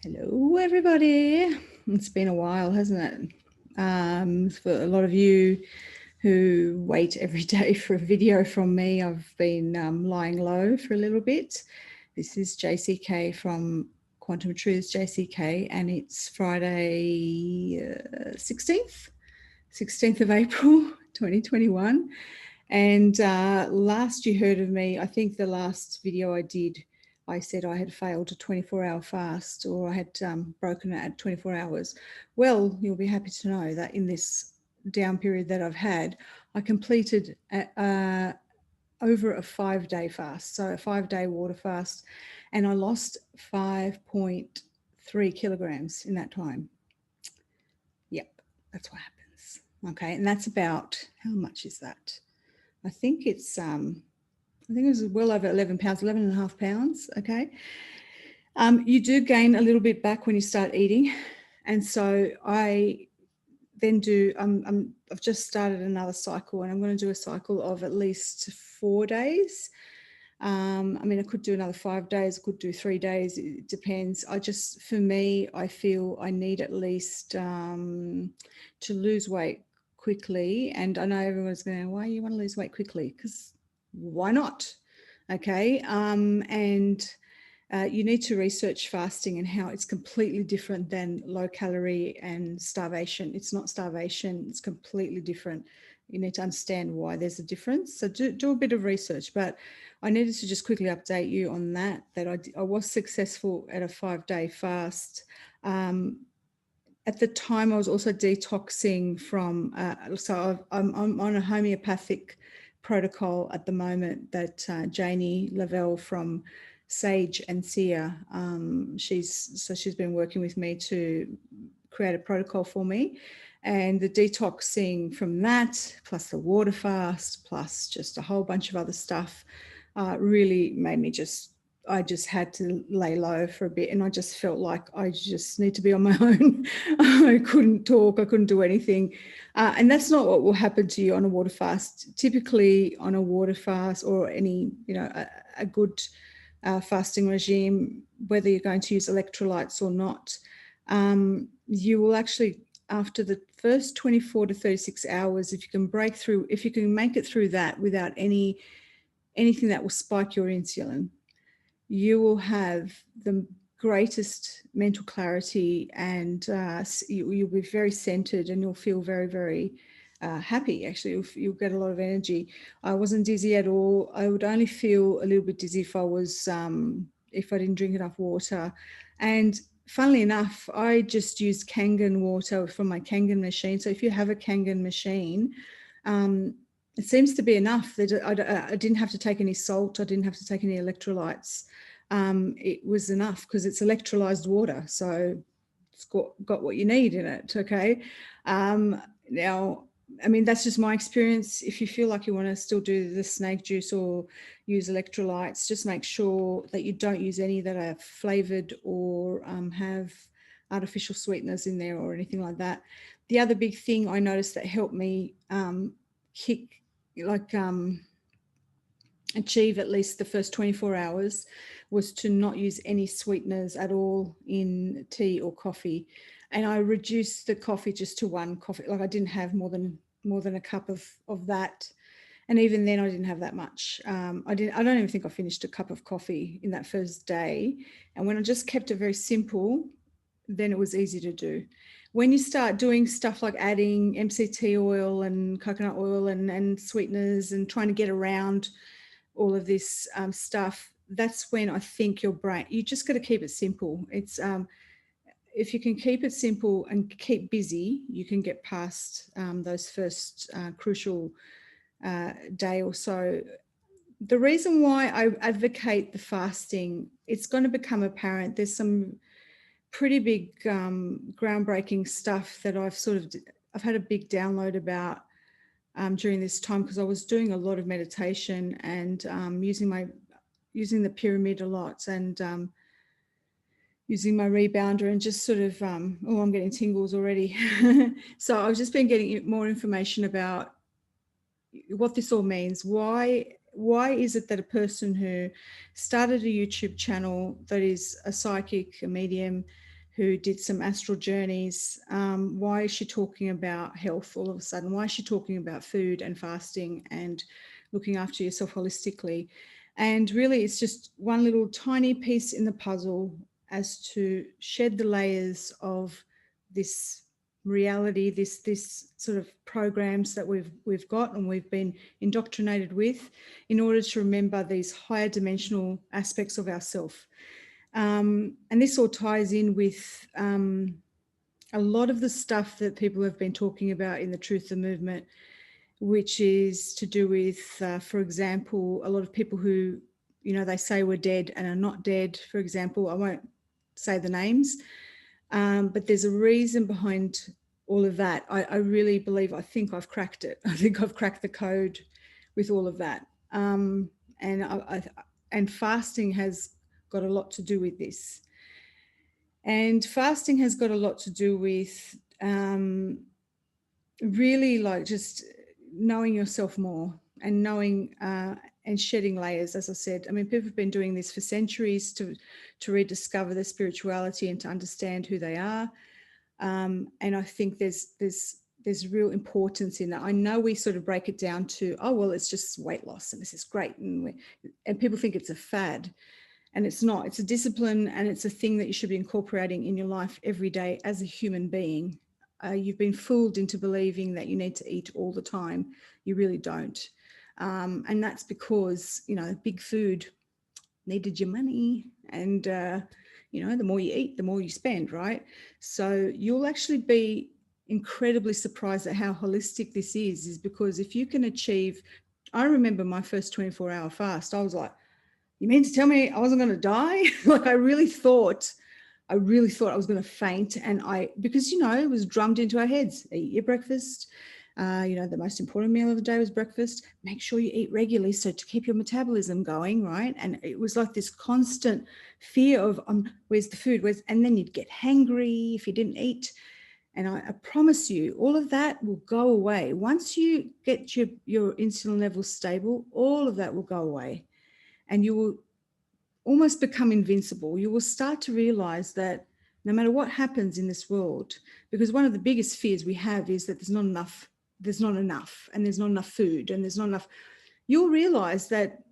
Hello, everybody. It's been a while, hasn't it? For a lot of you who wait every day for a video from me, I've been lying low for a little bit. This is JCK from Quantum Truths JCK, and it's Friday 16th of April 2021. And last you heard of me, I think the last video I did, I said I had failed a 24-hour fast, or I had broken it at 24 hours. Well, you'll be happy to know that in this down period that I've had, I completed over a 5-day fast, so a 5-day water fast, and I lost 5.3 kilograms in that time. Yep, that's what happens. Okay, and that's about, how much is that? I think it was well over 11 pounds, 11 and a half pounds. Okay. You do gain a little bit back when you start eating. And so I then I've just started another cycle, and I'm going to do a cycle of at least 4 days. I could do another 5 days, I could do 3 days. It depends. For me, I feel I need at least to lose weight quickly. And I know everyone's going, why you want to lose weight quickly? Because why not? Okay. And you need to research fasting and how it's completely different than low calorie and starvation. It's not starvation, it's completely different. You need to understand why there's a difference. So do a bit of research. But I needed to just quickly update you on that I was successful at a 5-day fast. At the time, I was also detoxing from, I'm on a homeopathic protocol at the moment that Janie Lavelle from Sage and Sia, she's been working with me to create a protocol for me. And the detoxing from that, plus the water fast, plus just a whole bunch of other stuff, really made me I just had to lay low for a bit, and I just felt like I just need to be on my own. I couldn't talk, I couldn't do anything. And that's not what will happen to you on a water fast. Typically on a water fast or any, a good fasting regime, whether you're going to use electrolytes or not, you will actually, after the first 24 to 36 hours, if you can make it through that without anything that will spike your insulin, you will have the greatest mental clarity, and you'll be very centered, and you'll feel very, very happy. Actually, you'll get a lot of energy. I wasn't dizzy at all. I would only feel a little bit dizzy if I didn't drink enough water. And funnily enough, I just used Kangen water from my Kangen machine. So if you have a Kangen machine, it seems to be enough. I didn't have to take any salt. I didn't have to take any electrolytes. It was enough because it's electrolysed water. So it's got what you need in it. Okay. Now, that's just my experience. If you feel like you want to still do the snake juice or use electrolytes, just make sure that you don't use any that are flavored or have artificial sweeteners in there or anything like that. The other big thing I noticed that helped me achieve at least the first 24 hours was to not use any sweeteners at all in tea or coffee. And I reduced the coffee just to one coffee. Like I didn't have more than a cup of that. And even then I didn't have that much. I don't even think I finished a cup of coffee in that first day. And when I just kept it very simple, then it was easy to do. When you start doing stuff like adding MCT oil and coconut oil and sweeteners and trying to get around all of this stuff, that's when I think your brain, you just got to keep it simple. It's if you can keep it simple and keep busy, you can get past those first crucial day or so. The reason why I advocate the fasting, it's going to become apparent. There's some pretty big groundbreaking stuff that I've had a big download about during this time, because I was doing a lot of meditation and using the pyramid a lot, and using my rebounder, and just sort of I'm getting tingles already. So I've just been getting more information about what this all means. Why is it that a person who started a YouTube channel that is a psychic, a medium, who did some astral journeys. Why is she talking about health all of a sudden? Why is she talking about food and fasting and looking after yourself holistically? And really, it's just one little tiny piece in the puzzle as to shed the layers of this reality, this sort of programs that we've got and we've been indoctrinated with, in order to remember these higher dimensional aspects of ourself. And this all ties in with a lot of the stuff that people have been talking about in the Truth Movement, which is to do with, for example, a lot of people who, they say we're dead and are not dead. For example, I won't say the names, but there's a reason behind all of that. I really believe, I think I've cracked it. I think I've cracked the code with all of that. And fasting has got a lot to do with this. And fasting has got a lot to do with really like just knowing yourself more and knowing and shedding layers, as I said. I mean, people have been doing this for centuries to rediscover their spirituality and to understand who they are. And I think there's real importance in that. I know we sort of break it down to, oh, well, it's just weight loss and this is great. And people think it's a fad. And it's not. It's a discipline, and it's a thing that you should be incorporating in your life every day as a human being. You've been fooled into believing that you need to eat all the time. You really don't. And that's because, big food needed your money. And, the more you eat, the more you spend, right? So you'll actually be incredibly surprised at how holistic this is because if you can achieve, I remember my first 24-hour fast, I was like, you mean to tell me I wasn't going to die? Like I really thought I was going to faint. And because, it was drummed into our heads, eat your breakfast. The most important meal of the day was breakfast. Make sure you eat regularly so to keep your metabolism going, right? And it was like this constant fear of, where's the food? And then you'd get hangry if you didn't eat. And I promise you, all of that will go away. Once you get your insulin levels stable, all of that will go away. And you will almost become invincible. You will start to realize that no matter what happens in this world, because one of the biggest fears we have is that there's not enough, and there's not enough food, and there's not enough, you'll realize that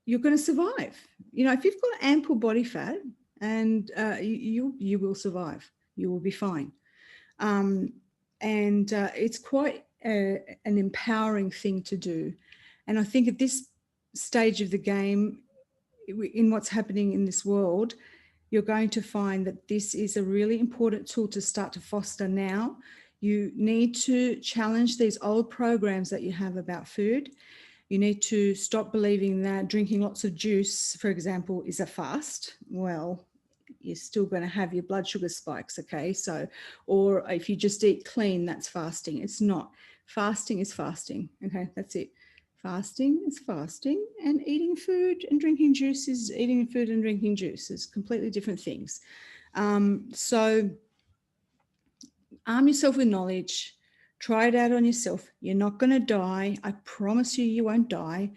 you're going to survive. If you've got ample body fat, and you will survive. You will be fine. And it's quite an empowering thing to do. And I think at this stage of the game, in what's happening in this world, you're going to find that this is a really important tool to start to foster now. You need to challenge these old programs that you have about food. You need to stop believing that drinking lots of juice, for example, is a fast. Well, you're still going to have your blood sugar spikes, okay? So, or if you just eat clean, that's fasting. It's not. Fasting is fasting, okay? That's it. Fasting is fasting, and eating food and drinking juice is eating food and drinking juice. It's completely different things. So arm yourself with knowledge. Try it out on yourself. You're not going to die. I promise you won't die.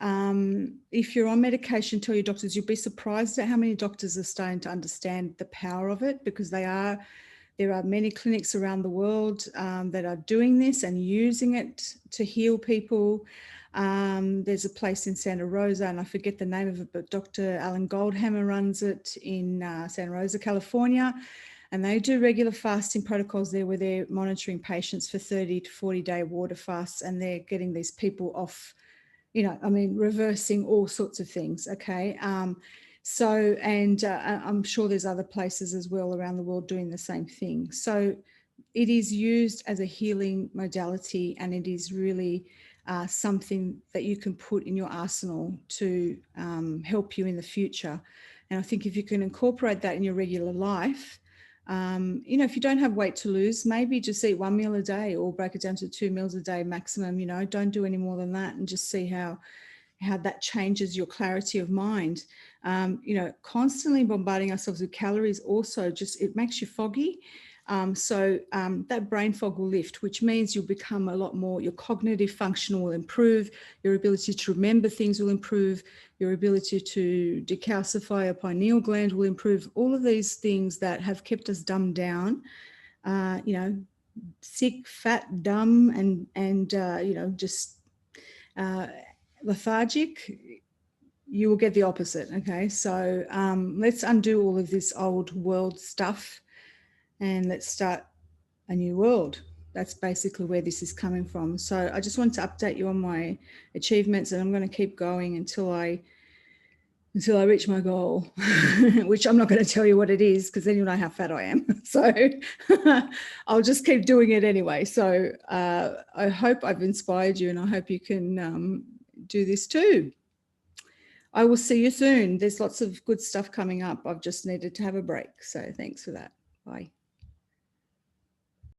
If you're on medication, tell your doctors. You'll be surprised at how many doctors are starting to understand the power of it, because there are many clinics around the world that are doing this and using it to heal people. There's a place in Santa Rosa, and I forget the name of it, but Dr. Alan Goldhammer runs it in Santa Rosa, California. And they do regular fasting protocols there where they're monitoring patients for 30 to 40-day water fasts, and they're getting these people off, reversing all sorts of things, okay? I'm sure there's other places as well around the world doing the same thing. So it is used as a healing modality, and it is really something that you can put in your arsenal to help you in the future. And I think if you can incorporate that in your regular life, if you don't have weight to lose, maybe just eat one meal a day or break it down to 2 meals a day maximum. Don't do any more than that, and just see how that changes your clarity of mind. Constantly bombarding ourselves with calories also it makes you foggy. That brain fog will lift, which means you'll become a lot more, your cognitive function will improve, your ability to remember things will improve, your ability to decalcify your pineal gland will improve. All of these things that have kept us dumbed down, you know, sick, fat, dumb, and you know, just lethargic, you will get the opposite. Okay, so let's undo all of this old world stuff and let's start a new world. That's basically where this is coming from. So I just wanted to update you on my achievements, and I'm going to keep going until I reach my goal, which I'm not going to tell you what it is because then you'll know how fat I am. So I'll just keep doing it anyway. So I hope I've inspired you, and I hope you can do this too. I will see you soon. There's lots of good stuff coming up. I've just needed to have a break. So thanks for that. Bye.